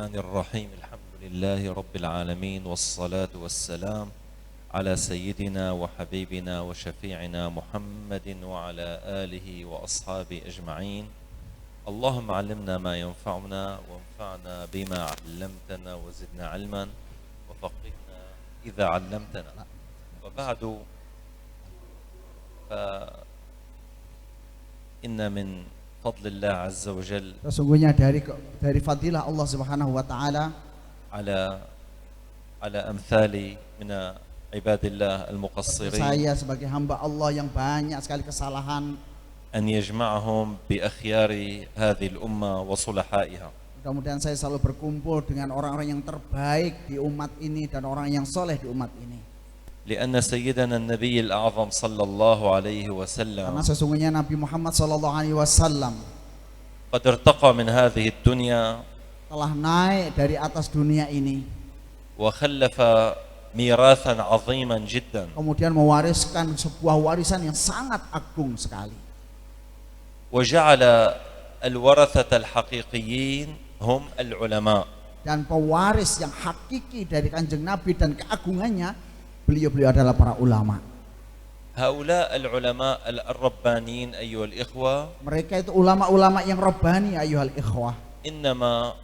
الرحمن الرحيم الحمد لله رب العالمين والصلاة والسلام على سيدنا وحبيبنا وشفيعنا محمد وعلى آله وأصحابه أجمعين. اللهم علمنا ما ينفعنا وانفعنا بما علمتنا وزدنا علما وفقهنا إذا علمتنا. وبعد فإن من فضل الله عز وجل Sesungguhnya dari fadilah Allah Subhanahu wa taala على أمثالي من عباد الله المقصرين saya sebagai hamba Allah yang banyak sekali kesalahan, أن يجمعهم بأخيار هذه الأمة وصلحائها. mudah-mudahan saya selalu berkumpul dengan orang-orang yang terbaik di umat ini dan orang yang soleh di umat ini. لأن سيدنا النبي الأعظم صلى الله عليه وسلم Karena sesungguhnya Nabi Muhammad SAW قد ارتقى من هذه الدنيا telah naik dari atas dunia ini, وخلف ميراثا عظيما جدا kemudian mewariskan sebuah warisan yang sangat agung sekali. وجعل الورثة الحقيقيين هم العلماء. Dan pewaris yang hakiki dari Kanjeng Nabi dan keagungannya, beliau adalah para ulama. هؤلاء العلماء الربانيين أيها الإخوة Mereka itu ulama-ulama yang rabbani, ayyuhal ikhwah. إنما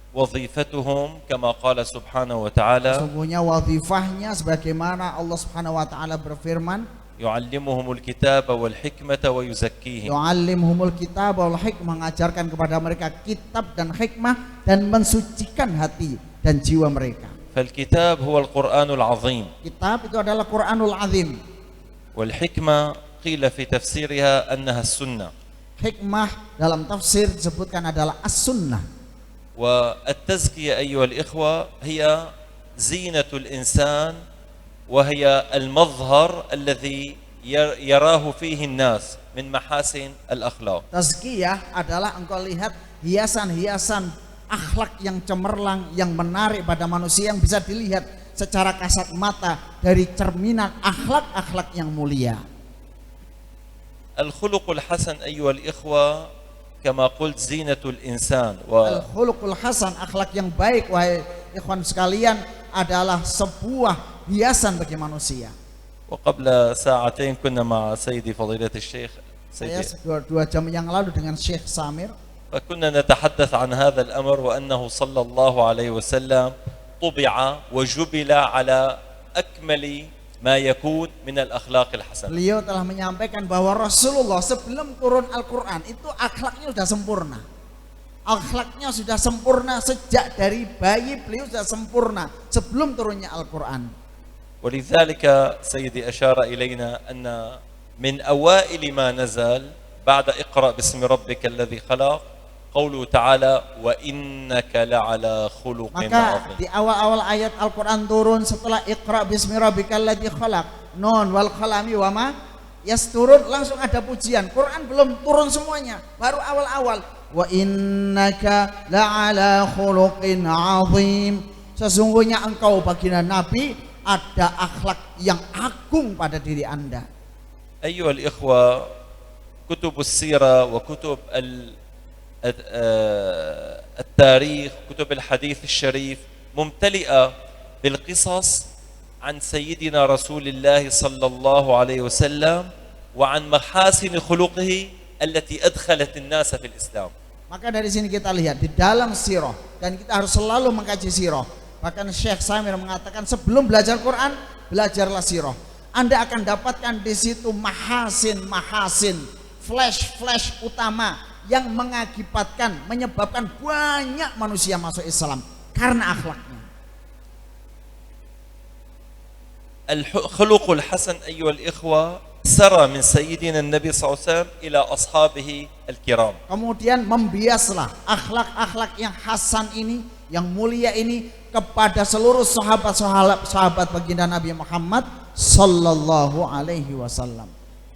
وظيفتهم كما قال سبحانه وتعالى Sesungguhnya wazifahnya sebagaimana Allah Subhanahu wa taala berfirman, يعلمهم الكتاب والحكمة ويزكيهم. yu'allimhumul kitab wal hikmah, mengajarkan kepada mereka kitab dan hikmah dan mensucikan hati dan jiwa mereka. فالكتاب هو القرآن العظيم، Kitab itu adalah Quranul Azim. والحكمة قيل في تفسيرها أنها السنة، Hikmah dalam tafsir disebutkan adalah as-sunnah. والتزكية أيها الإخوة هي زينة الإنسان وهي المظهر الذي يراه فيه الناس من محاسن الأخلاق. Tazkiyah adalah engkau lihat hiasan-hiasan akhlak yang cemerlang, yang menarik pada manusia, yang bisa dilihat secara kasat mata dari cerminan akhlak-akhlak yang mulia. الخلق الحسن أيها الإخوة كما قلت زينة الإنسان Al-khuluqul hasan, akhlak yang baik wahai ikhwan sekalian, adalah sebuah hiasan bagi manusia. وقبل ساعتين كنا مع سيدي فضيلة الشيخ Saya سيدي 2 jam yang lalu dengan Syekh Samir, فكنا نتحدث عن هذا الأمر وأنه صلى الله عليه وسلم طبع وجبل على أكمل ما يكون من الأخلاق الحسنة. beliau telah menyampaikan bahwa Rasulullah sebelum turun Al-Quran itu akhlaknya sudah sempurna. Akhlaknya sudah sempurna sejak dari bayi, beliau sudah sempurna sebelum turunnya Al-Quran. ولذلك سيدي أشار إلينا أن من أوائل ما نزل بعد اقرأ باسم ربك الذي خلق قوله تعالى وإنك لعلى خلق Maka عظيم. di awal-awal ayat Al-Quran turun setelah Iqra bismi rabbikal ladzi khalaq, nun wal qalami wa ma yasturun, langsung ada pujian. Quran belum turun semuanya, baru awal-awal. Wa innaka la'ala khuluqin azim. Sesungguhnya engkau baginda Nabi ada akhlak yang agung pada diri Anda. أيها الإخوة كتب السيرة وكتب التاريخ كتب الحديث الشريف ممتلئة بالقصص عن سيدنا رسول الله صلى الله عليه وسلم وعن محاسن خلقه التي أدخلت الناس في الإسلام. Maka dari sini kita lihat di dalam sirah, dan kita harus selalu mengkaji sirah. Bahkan Syekh Samir mengatakan sebelum belajar Quran, belajarlah sirah. Anda akan dapatkan di situ mahasin, flash utama yang mengakibatkan, menyebabkan banyak manusia masuk Islam karena akhlaknya. الخلق الحسن أيها الإخوة سرى من سيدنا النبي صلى الله عليه وسلم إلى أصحابه الكرام. Kemudian membiaslah akhlak-akhlak yang hasan ini, yang mulia ini kepada seluruh sahabat baginda Nabi Muhammad sallallahu alaihi wasallam.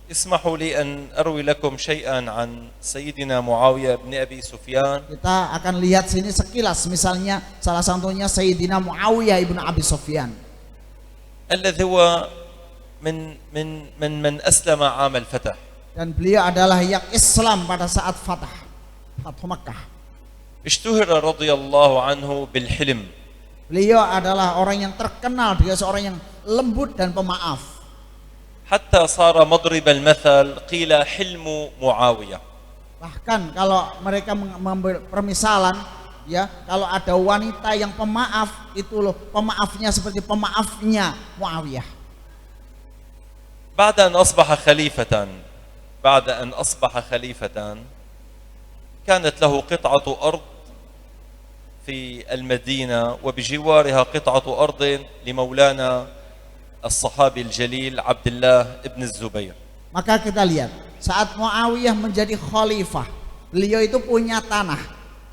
اسمحوا لي أن أروي لكم شيئا عن سيدنا معاوية بن أبي سفيان. Kita akan lihat sini sekilas, misalnya salah satunya Sayyidina Muawiyah ibnu Abi Sufyan, الذي هو من أسلم عام الفتح. dan beliau adalah yang Islam pada saat Fathu Makkah. اشتهر رضي الله عنه بالحلم. Beliau adalah orang yang terkenal, dia seorang yang lembut dan pemaaf. حتى صار مضرب المثل قيل حلم معاوية. Bahkan kalau mereka mengambil permisalan, ya, kalau ada wanita yang pemaaf, itu loh pemaafnya seperti pemaafnya Muawiyah. بعد أن أصبح خليفة كانت له قطعة أرض في المدينة وبجوارها قطعة أرض لمولانا الصحابي الجليل عبد الله بن الزبير. Maka kita lihat saat Muawiyah menjadi khalifah, beliau itu punya tanah,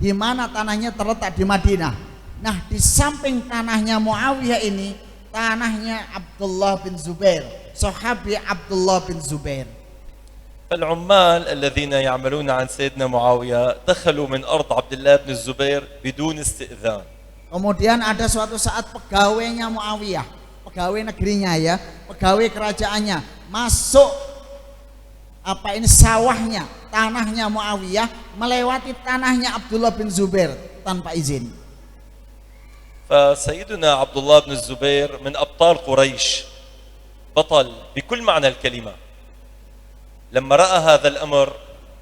di mana tanahnya terletak di Madinah. Nah, di samping tanahnya Muawiyah ini, tanahnya Abdullah bin Zubair, sahabi Abdullah bin Zubair. فالعمال الذين يعملون عن سيدنا معاوية دخلوا من أرض عبد الله بن الزبير بدون استئذان. Kemudian ada suatu saat pegawainya Muawiyah, pegawai negerinya ya, pegawai kerajaannya masuk sawahnya, tanahnya Muawiyah, melewati tanahnya Abdullah bin Zubair tanpa izin. فسيدنا عبد الله بن الزبير من أبطال قريش، بطل بكل معنى الكلمة. لما رأى هذا الأمر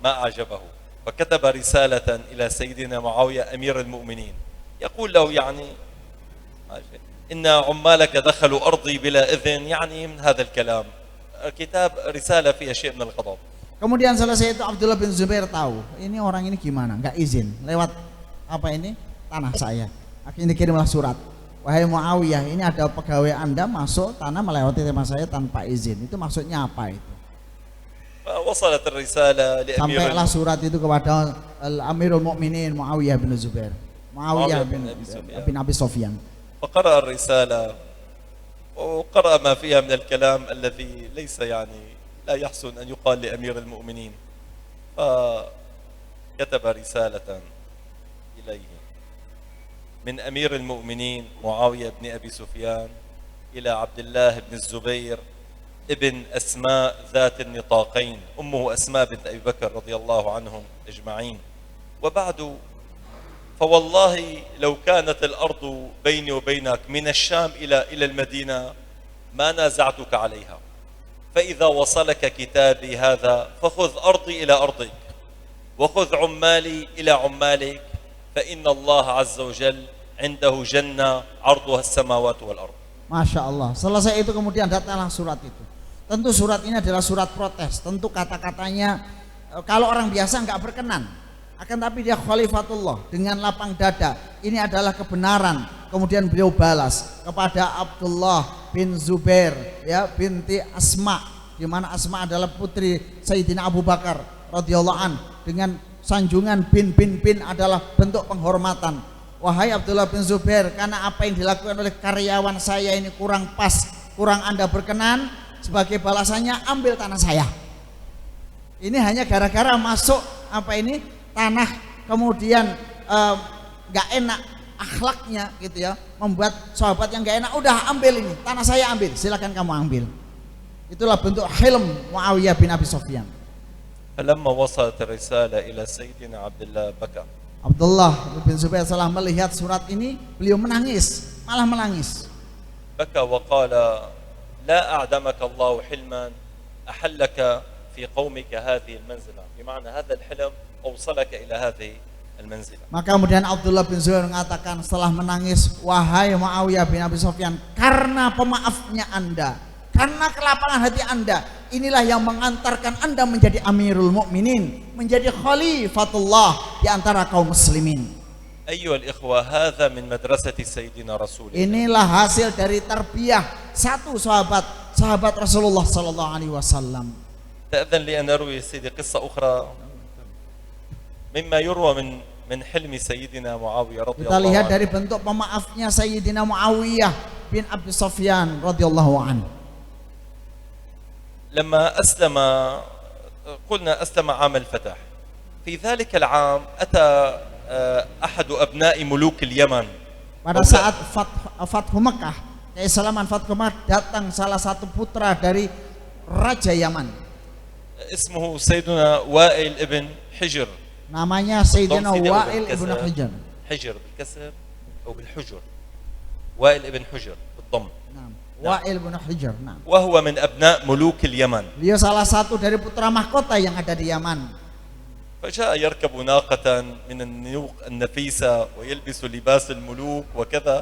ما أعجبه فكتب رسالة إلى سيدنا معاوية أمير المؤمنين يقول له يعني إن عمالك دخلوا أرضي بلا إذن، يعني من هذا الكلام، كتاب رسالة فيها شيء من الغضب. Kemudian selesai itu Abdullah bin Zubair tahu, ini orang ini gimana, nggak izin lewat tanah saya. Akhirnya dikirimlah surat, wahai Muawiyah, ini ada pegawai Anda masuk tanah melewati tanah saya tanpa izin. Itu maksudnya apa itu? وصلت الرسالة لأمير Sampailah surat itu kepada Amirul Mukminin Muawiyah bin Zubair, Muawiyah bin Abi Sufyan. فقرأ الرسالة وقرأ ما فيها من الكلام الذي ليس يعني لا يحسن أن يقال لأمير المؤمنين، فكتب رسالة إليه من أمير المؤمنين معاوية بن أبي سفيان إلى عبد الله بن الزبير ابن أسماء ذات النطاقين، أمه أسماء بنت أبي بكر رضي الله عنهم أجمعين. وبعد فوالله لو كانت الأرض بيني وبينك من الشام إلى المدينة ما نازعتك عليها، فإذا وصلك كتابي هذا فخذ أرضي إلى أرضك وخذ عمالي إلى عمالك، فإن الله عز وجل عنده جنة عرضها السماوات والأرض. Masya Allah. Selesai itu kemudian datanglah surat itu. Tentu surat ini adalah surat protes. Tentu kata-katanya kalau orang biasa nggak berkenan. Akan tapi dia khalifatullah dengan lapang dada. Ini adalah kebenaran. Kemudian beliau balas kepada Abdullah bin Zubair, ya, binti Asma, di mana Asma adalah putri Sayyidina Abu Bakar radhiyallahu an, dengan sanjungan bin adalah bentuk penghormatan. Wahai Abdullah bin Zubair, karena apa yang dilakukan oleh karyawan saya ini kurang pas, kurang Anda berkenan, sebagai balasannya ambil tanah saya. Ini hanya gara-gara masuk tanah, kemudian nggak enak akhlaknya gitu ya, membuat sahabat yang nggak enak, udah ambil ini tanah saya, ambil, silakan kamu ambil. Itulah bentuk hilm Muawiyah bin Abi Sufyan. فلما وصلت الرسالة إلى سيدنا عبد الله بكى. Abdullah bin Zubair setelah melihat surat ini, beliau menangis, malah menangis. بكى وقال لا أعدمك الله حلما أحلك في قومك هذه المنزلة، بمعنى هذا الحلم أوصلك إلى هذه المنزلة. Maka kemudian Abdullah bin Zubair mengatakan setelah menangis, wahai Muawiyah bin Abi Sufyan, karena pemaafnya Anda, karena kelapangan hati Anda, inilah yang mengantarkan Anda menjadi Amirul Mukminin, menjadi Khalifatullah di antara kaum muslimin. أيها الإخوة هذا من مدرسة سيدنا رسول الله. Inilah hasil dari tarbiyah satu sahabat Rasulullah sallallahu alaihi wasallam. تأذن لي أن أروي سيدي قصة أخرى مما يروى من حلم سيدنا معاوية رضي الله عنه. Kita lihat dari bentuk pemaafnya Sayyidina Muawiyah bin Abi Sufyan radhiyallahu anhu. لما أسلم، قلنا أسلم عام الفتح، في ذلك العام أتى أحد أبناء ملوك اليمن. Pada saat Fathu Mekah, keislaman Fathu Mekah, datang salah satu putra dari Raja Yaman. اسمه سيدنا وائل ابن حجر Namanya Sayyidina الضم سيدي أو Wa'il ibn بالكسر Hujr. حجر بالكسر أو بالحجر وائل ابن حجر بالضم Nah, Wa'il ibn Hujr. Nah, وهو من أبناء ملوك اليمن beliau salah satu dari putra mahkota yang ada di Yaman. فجاء يركب ناقة من النيوق النفيسة ويلبس لباس الملوك وكذا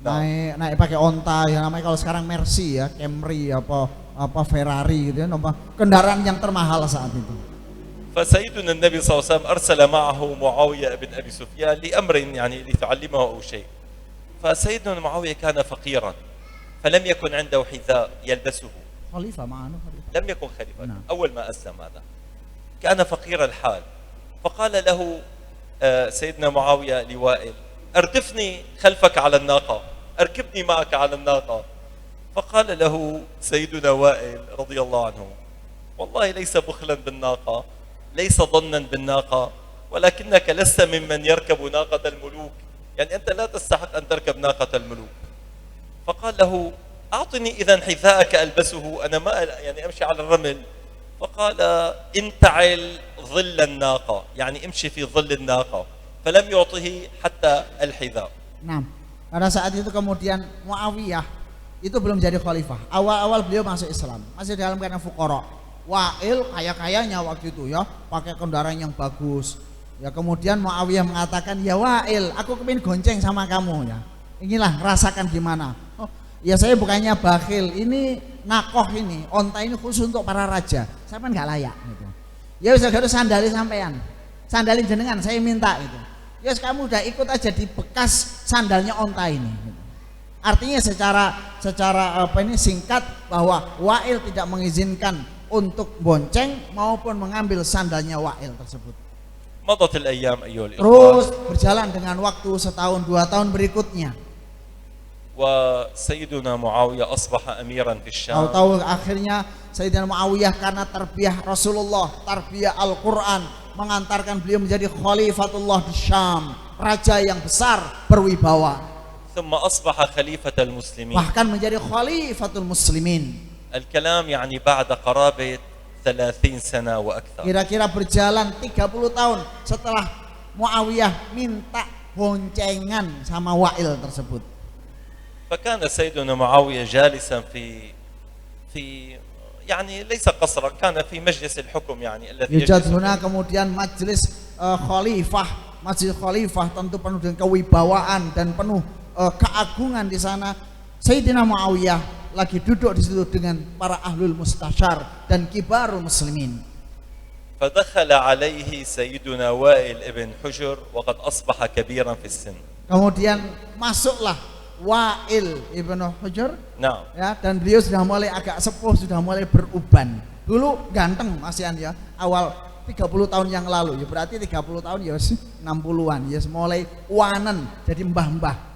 Naik pakai onta ya, namanya kalau sekarang Mercy ya, Camry apa Ferrari gitu ya, kendaraan yang termahal saat itu. فسيدنا النبي صلى الله عليه وسلم أرسل معه معاوية بن أبي سفيان لأمر يعني لتعلمه أو شيء. فسيدنا معاوية كان فقيرا فلم يكن عنده حذاء يلبسه. Khalifah mana Khalifah? لم يكن خليفة نعم. أول ما أسلم هذا كان فقير الحال. فقال له سيدنا معاوية لوائل أردفني خلفك على الناقة أركبني معك على الناقة. فقال له سيدنا وائل رضي الله عنه والله ليس بخلا بالناقة ليس ظنا بالناقة ولكنك لست ممن يركب ناقة الملوك يعني أنت لا تستحق أن تركب ناقة الملوك. فقال له أعطني إذا حذاءك ألبسه أنا ما يعني أمشي على الرمل. فقال انتعل ظل الناقة يعني امشي في ظل الناقة فلم يعطه حتى الحذاء. Nah, pada saat itu kemudian Muawiyah itu belum jadi khalifah. Awal-awal beliau masuk Islam, masih dalam keadaan fuqara. Wa'il kaya-kayanya waktu itu ya, pakai kendaraan yang bagus. Ya kemudian Muawiyah mengatakan, "Ya Wa'il, aku kepingin gonceng sama kamu ya. Inilah rasakan gimana." Oh, ya saya bukannya bakhil, ini nakoh ini, onta ini khusus untuk para raja. Saya kan nggak layak gitu. Ya wis harus sandali sampean. Sandalin jenengan saya minta itu. Ya kamu udah ikut aja di bekas sandalnya onta ini. Gitu. Artinya secara apa ini singkat bahwa Wa'il tidak mengizinkan untuk bonceng maupun mengambil sandalnya Wa'il tersebut. مضت الأيام أيها الإخوة Terus berjalan dengan waktu setahun 2 tahun berikutnya. وسيدنا معاوية أصبح أميرا في الشام. Tahu-tahu akhirnya Sayyidina Muawiyah karena tarbiyah Rasulullah, tarbiyah Al-Quran mengantarkan beliau menjadi Khalifatullah di Syam, raja yang besar berwibawa. ثم أصبح خليفة المسلمين. Bahkan menjadi Khalifatul Muslimin. الكلام يعني بعد قرابة 30 سنة وأكثر. Kira-kira berjalan 30 tahun setelah Muawiyah minta boncengan sama Wa'il tersebut. فكان سيدنا معاوية جالسا في يعني ليس قصرا كان في مجلس الحكم يعني الذي Yujad يجلس huna kemudian majelis khalifah, majelis khalifah tentu penuh dengan kewibawaan dan penuh keagungan di sana. Sayyidina Muawiyah lagi duduk di situ dengan para ahlul mustasyar dan kibarul muslimin. فدخل عليه سيدنا وائل ابن حجر وقد أصبح كبيرا في السن. Kemudian masuklah Wa'il ibn Hujr. نعم. Ya, dan beliau sudah mulai agak sepuh, sudah mulai beruban. Dulu ganteng masihan ya, awal 30 tahun yang lalu ya, berarti 30 tahun ya 60-an ya, mulai wanen jadi mbah-mbah.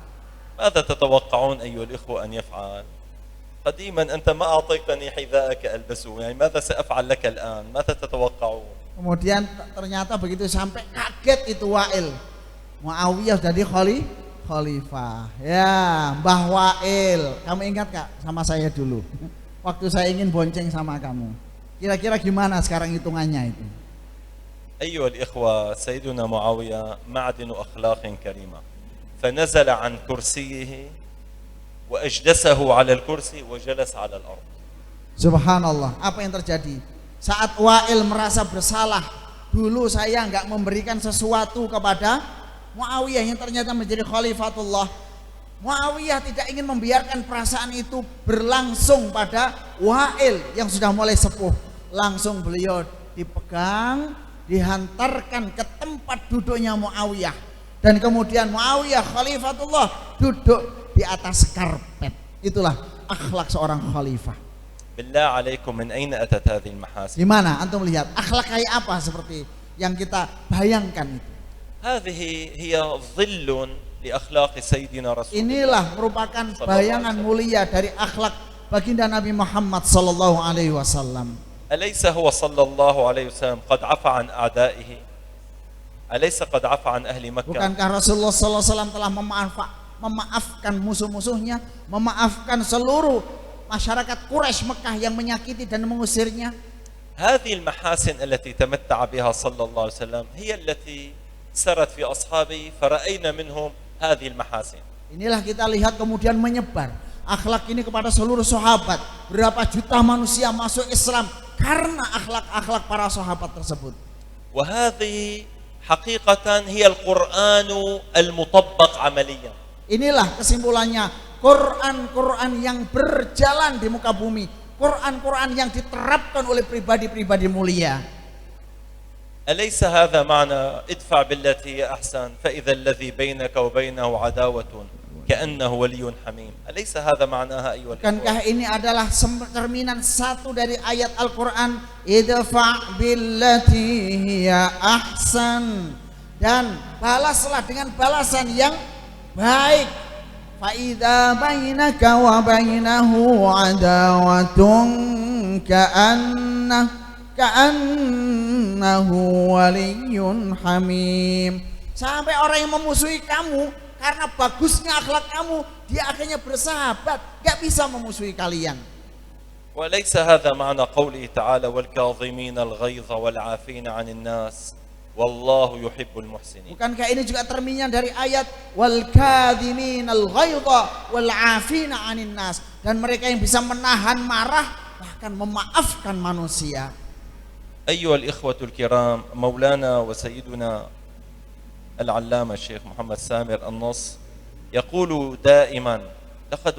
ماذا تتوقعون أيها الإخوة أن يفعل؟ قديما أنت ما أعطيتني حذاءك ألبسه يعني ماذا سأفعل لك الآن؟ ماذا تتوقعون؟ Kemudian ternyata begitu sampai kaget itu Wa'il. Muawiyah jadi khalifah. Ya, Mbah Wa'il, kamu ingat Kak sama saya dulu? Waktu saya ingin bonceng sama kamu. Kira-kira gimana sekarang hitungannya itu? أيها الإخوة سيدنا معاوية معدن أخلاق كريمة فنزل عن كرسيه وأجلسه على الكرسي وجلس على الأرض. Subhanallah, apa yang terjadi? Saat Wa'il merasa bersalah, dulu saya enggak memberikan sesuatu kepada Muawiyah yang ternyata menjadi khalifatullah. Muawiyah tidak ingin membiarkan perasaan itu berlangsung pada Wa'il yang sudah mulai sepuh. Langsung beliau dipegang, dihantarkan ke tempat duduknya Muawiyah. Dan kemudian Muawiyah khalifatullah duduk di atas karpet. Itulah akhlak seorang khalifah. بالله عليكم من أين أتت هذه المحاسن؟ Gimana antum lihat akhlak kayak apa seperti yang kita bayangkan itu? هذه هي ظل لأخلاق سيدنا رسول الله. Inilah merupakan bayangan mulia dari akhlak baginda Nabi Muhammad sallallahu alaihi wasallam. أليس هو صلى الله عليه وسلم قد عفى عن أعدائه؟ أليس قد عفى عن أهل مكة؟ Bukankah Rasulullah sallallahu alaihi wasallam telah memaafkan musuh-musuhnya, memaafkan seluruh masyarakat Quraisy Mekah yang menyakiti dan mengusirnya? هذه المحاسن التي تمتع بها صلى الله عليه وسلم هي التي سرت في أصحابه فرأينا منهم هذه المحاسن. Inilah kita lihat kemudian menyebar akhlak ini kepada seluruh sahabat. Berapa juta manusia masuk Islam karena akhlak-akhlak para sahabat tersebut. وهذه حقيقة هي القرآن المطبق عمليا. Inilah kesimpulannya, Quran yang berjalan di muka bumi, Quran yang diterapkan oleh pribadi-pribadi mulia. أليس هذا معنى ادفع بالتي هي أحسن فإذا الذي بينك وبينه عداوة كأنه ولي حميم. أليس هذا معناها أيها الإخوة؟ Bukankah ini adalah cerminan satu dari ayat Al-Quran, idfa' billati hiya ahsan, dan balaslah dengan balasan yang baik. Fa idza bainaka wa bainahu adawatun ka'annahu waliyyun hamim. Sampai orang yang memusuhi kamu karena bagusnya akhlak kamu, dia akhirnya bersahabat, gak bisa memusuhi kalian. وليس هذا معنى قوله تعالى والكاظمين الغيظ والعافين عن الناس والله يحب المحسنين. Bukankah ini juga terminnya dari ayat wal kadhiminal ghaidha wal 'afina 'anil nas, dan mereka yang bisa menahan marah bahkan memaafkan manusia. أيها الإخوة الكرام، مولانا وسيدنا العلامة الشيخ محمد سامر النص يقول دائما لقد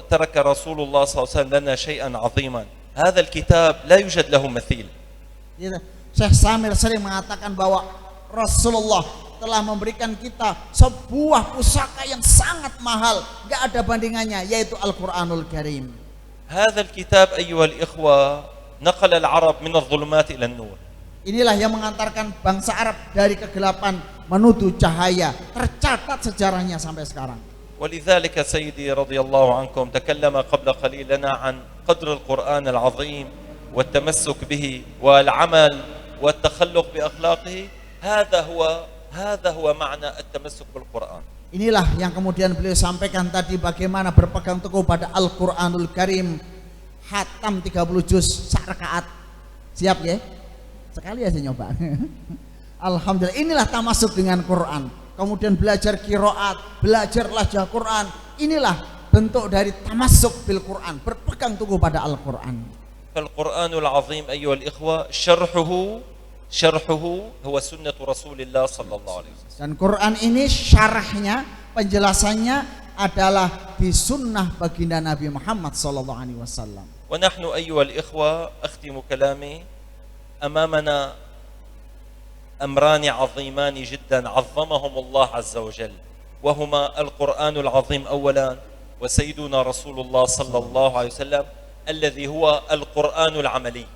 ترك رسول الله صلى الله عليه وسلم لنا شيئا عظيما، هذا الكتاب لا يوجد له مثيل. Syekh Samir sering mengatakan bahwa Rasulullah telah memberikan kita sebuah pusaka yang sangat mahal, gak ada bandingannya, yaitu Al-Quranul Karim. هذا الكتاب أيها الإخوة نقل العرب من الظلمات إلى النور. Inilah yang mengantarkan bangsa Arab dari kegelapan menuju cahaya, tercatat sejarahnya sampai sekarang. ولذلك سيدي رضي الله عنكم تكلم قبل قليل لنا عن قدر القرآن العظيم والتمسك به والعمل والتخلق بأخلاقه. هذا هو معنى التمسك بالقرآن. Inilah yang kemudian beliau sampaikan tadi, bagaimana berpegang teguh pada Al-Quranul Karim. Khatam 30 juz sak rakaat. Siap ya? Sekali aja nyoba. Alhamdulillah, inilah tamasuk dengan Quran. Kemudian belajar qiraat, belajar lajah Quran. Inilah bentuk dari tamasuk bil Quran, berpegang teguh pada Al-Quran. فالقرآن العظيم أيها الإخوة شرحه هو سنة رسول الله صلى الله عليه وسلم. Dan Quran ini syarahnya, penjelasannya adalah di sunnah baginda Nabi Muhammad sallallahu alaihi wasallam. ونحن أيها الإخوة أختم كلامي أمامنا أمران عظيمان جدا عظمهم الله عز وجل، وهما القرآن العظيم أولا وسيدنا رسول الله صلى الله عليه وسلم الذي هو القرآن العملي.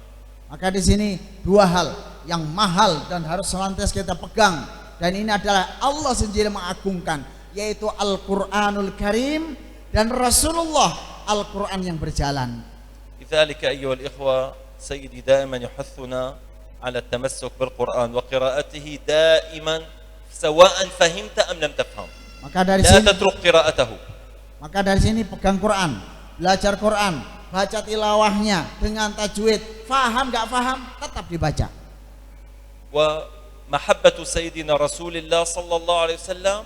Maka di sini dua hal yang mahal dan harus senantiasa kita pegang, dan ini adalah Allah sendiri mengagungkan, yaitu Al-Quranul Karim dan Rasulullah, Al-Quran yang berjalan. لذلك أيها الإخوة سيدي دائما يحثنا على التمسك بالقرآن وقراءته دائما سواء فهمت أم لم تفهم. لا تترك قراءته. Maka dari sini pegang Quran, belajar Quran, baca tilawahnya dengan tajwid, faham gak faham tetap dibaca. ومحبة سيدنا رسول الله صلى الله عليه وسلم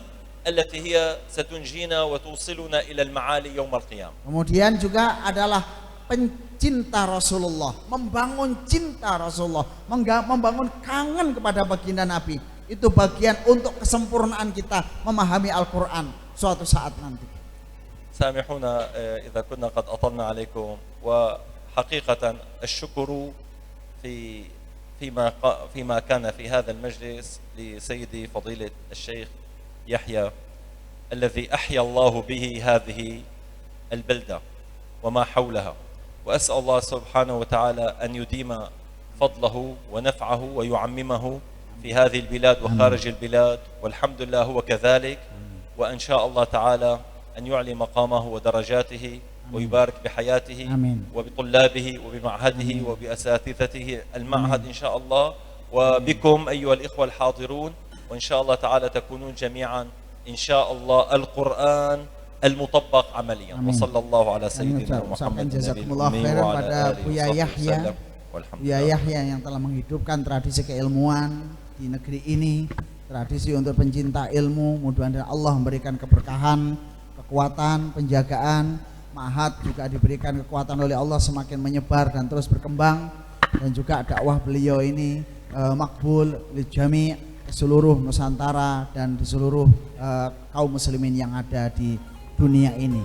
التي هي ستنجينا وتوصلنا إلى المعالي يوم القيامة. Kemudian juga adalah pencinta Rasulullah, membangun cinta Rasulullah, membangun kangen kepada baginda Nabi. Itu bagian untuk kesempurnaan kita memahami Al-Quran suatu saat nanti. سامحونا إذا كنا قد أطلنا عليكم، وحقيقة الشكر فيما كان في هذا المجلس لسيدي فضيلة الشيخ يحيى الذي أحيا الله به هذه البلدة وما حولها، وأسأل الله سبحانه وتعالى أن يديم فضله ونفعه ويعممه في هذه البلاد وخارج البلاد، والحمد لله هو كذلك، وإن شاء الله تعالى أن يعلي مقامه ودرجاته ويبارك بحياته وبطلابه وبمعهده وبأساتذته المعهد إن شاء الله، وبكم أيها الإخوة الحاضرون، وإن شاء الله تعالى تكونون جميعا إن شاء الله القرآن المطبق عمليا. وصلى الله على سيدنا محمد النبي الأمي وعلى آله وصحبه وسلم Walhamdulillah. Ya Yahya yang telah menghidupkan tradisi keilmuan di negeri ini, tradisi untuk pencinta ilmu. Mudah-mudahan Allah memberikan keberkahan, kekuatan, penjagaan. Ma'had juga diberikan kekuatan oleh Allah semakin menyebar dan terus berkembang, dan juga dakwah beliau ini makbul lil jami' seluruh Nusantara dan di seluruh kaum muslimin yang ada di dunia ini.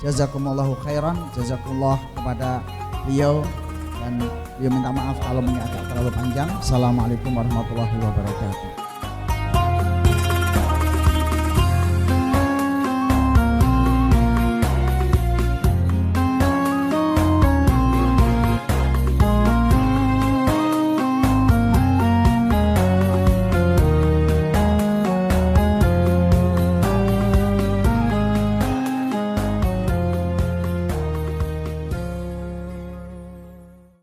Jazakumullahu khairan, jazakumullah kepada beliau, dan beliau minta maaf kalau agak terlalu panjang. Assalamualaikum warahmatullahi wabarakatuh.